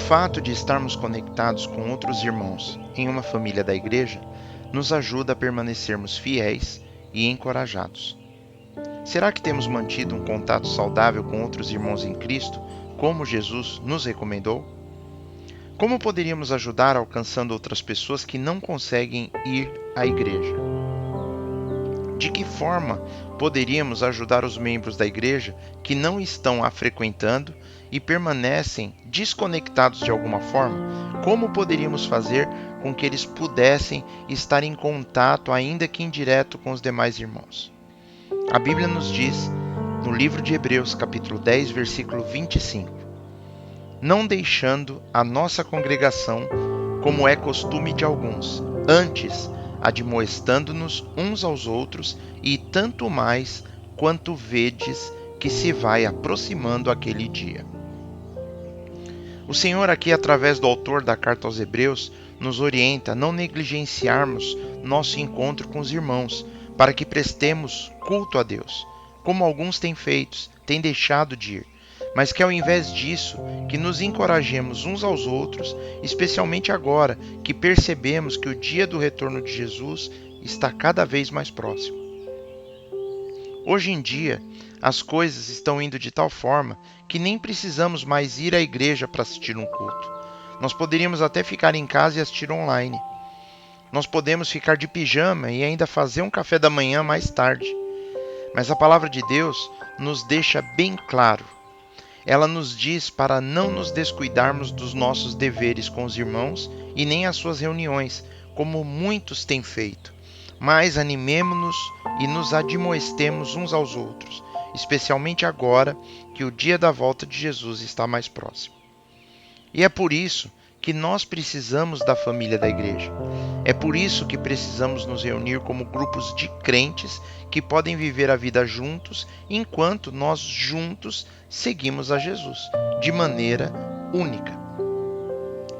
fato de estarmos conectados com outros irmãos em uma família da igreja nos ajuda a permanecermos fiéis e encorajados. Será que temos mantido um contato saudável com outros irmãos em Cristo, como Jesus nos recomendou? Como poderíamos ajudar alcançando outras pessoas que não conseguem ir à igreja? De que forma poderíamos ajudar os membros da igreja que não estão a frequentando e permanecem desconectados de alguma forma? Como poderíamos fazer com que eles pudessem estar em contato, ainda que indireto, com os demais irmãos? A Bíblia nos diz, no livro de Hebreus, capítulo 10, versículo 25: não deixando a nossa congregação, como é costume de alguns, antes admoestando-nos uns aos outros, e tanto mais quanto vedes que se vai aproximando aquele dia. O Senhor aqui, através do autor da carta aos Hebreus, nos orienta a não negligenciarmos nosso encontro com os irmãos, para que prestemos culto a Deus, como alguns têm feito, têm deixado de ir, mas que ao invés disso, que nos encorajemos uns aos outros, especialmente agora que percebemos que o dia do retorno de Jesus está cada vez mais próximo. Hoje em dia, as coisas estão indo de tal forma que nem precisamos mais ir à igreja para assistir um culto. Nós poderíamos até ficar em casa e assistir online. Nós podemos ficar de pijama e ainda fazer um café da manhã mais tarde. Mas a palavra de Deus nos deixa bem claro. Ela nos diz para não nos descuidarmos dos nossos deveres com os irmãos e nem as suas reuniões, como muitos têm feito. Mas animemo-nos e nos admoestemos uns aos outros, especialmente agora que o dia da volta de Jesus está mais próximo. E é por isso que nós precisamos da família da igreja. É por isso que precisamos nos reunir como grupos de crentes que podem viver a vida juntos, enquanto nós juntos seguimos a Jesus, de maneira única.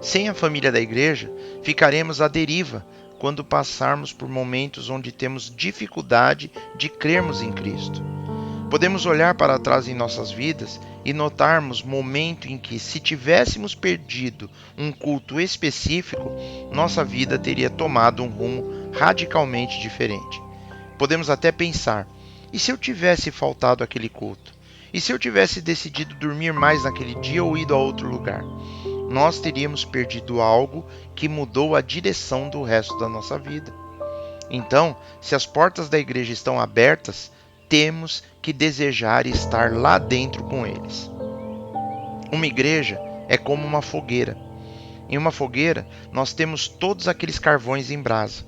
Sem a família da igreja, ficaremos à deriva quando passarmos por momentos onde temos dificuldade de crermos em Cristo. Podemos olhar para trás em nossas vidas e notarmos momento em que, se tivéssemos perdido um culto específico, nossa vida teria tomado um rumo radicalmente diferente. Podemos até pensar: e se eu tivesse faltado aquele culto? E se eu tivesse decidido dormir mais naquele dia ou ido a outro lugar? Nós teríamos perdido algo que mudou a direção do resto da nossa vida. Então, se as portas da igreja estão abertas, temos que desejar estar lá dentro com eles. Uma igreja é como uma fogueira. Em uma fogueira, nós temos todos aqueles carvões em brasa.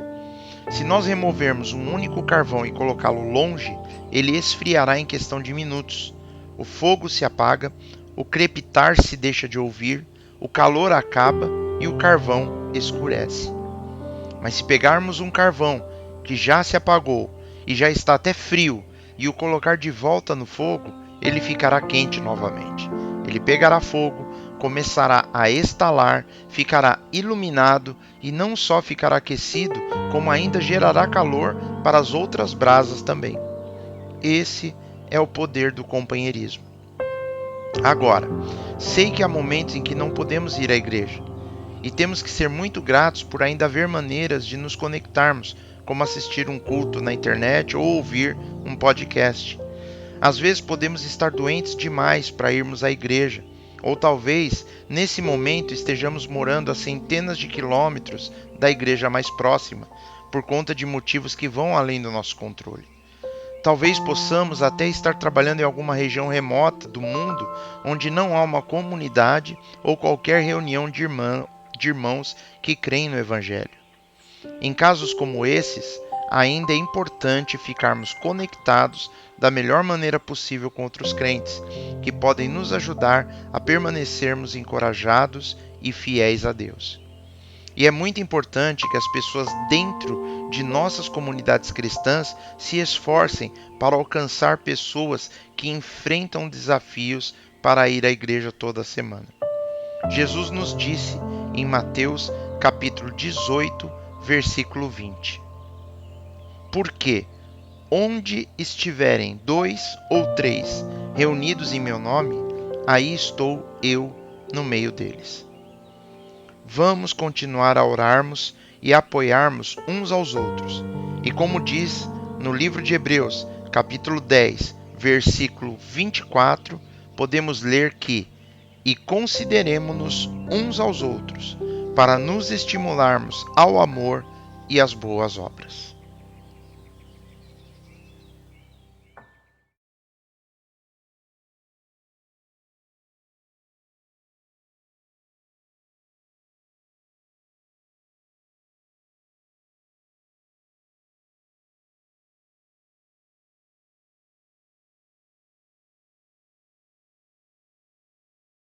Se nós removermos um único carvão e colocá-lo longe, ele esfriará em questão de minutos. O fogo se apaga, o crepitar se deixa de ouvir, o calor acaba e o carvão escurece. Mas se pegarmos um carvão que já se apagou e já está até frio e o colocar de volta no fogo, ele ficará quente novamente. Ele pegará fogo, começará a estalar, ficará iluminado e não só ficará aquecido, como ainda gerará calor para as outras brasas também. Esse é o poder do companheirismo. Agora, sei que há momentos em que não podemos ir à igreja e temos que ser muito gratos por ainda haver maneiras de nos conectarmos, como assistir um culto na internet ou ouvir um podcast. Às vezes podemos estar doentes demais para irmos à igreja, ou talvez nesse momento estejamos morando a centenas de quilômetros da igreja mais próxima, por conta de motivos que vão além do nosso controle. Talvez possamos até estar trabalhando em alguma região remota do mundo onde não há uma comunidade ou qualquer reunião de irmãos que creem no Evangelho. Em casos como esses, ainda é importante ficarmos conectados da melhor maneira possível com outros crentes, que podem nos ajudar a permanecermos encorajados e fiéis a Deus. E é muito importante que as pessoas dentro de nossas comunidades cristãs se esforcem para alcançar pessoas que enfrentam desafios para ir à igreja toda semana. Jesus nos disse em Mateus capítulo 18, versículo 20: porque onde estiverem 2 ou 3 reunidos em meu nome, aí estou eu no meio deles. vamos continuar a orarmos e apoiarmos uns aos outros. E como diz no livro de Hebreus, capítulo 10, versículo 24, podemos ler que: e consideremo-nos uns aos outros, para nos estimularmos ao amor e às boas obras.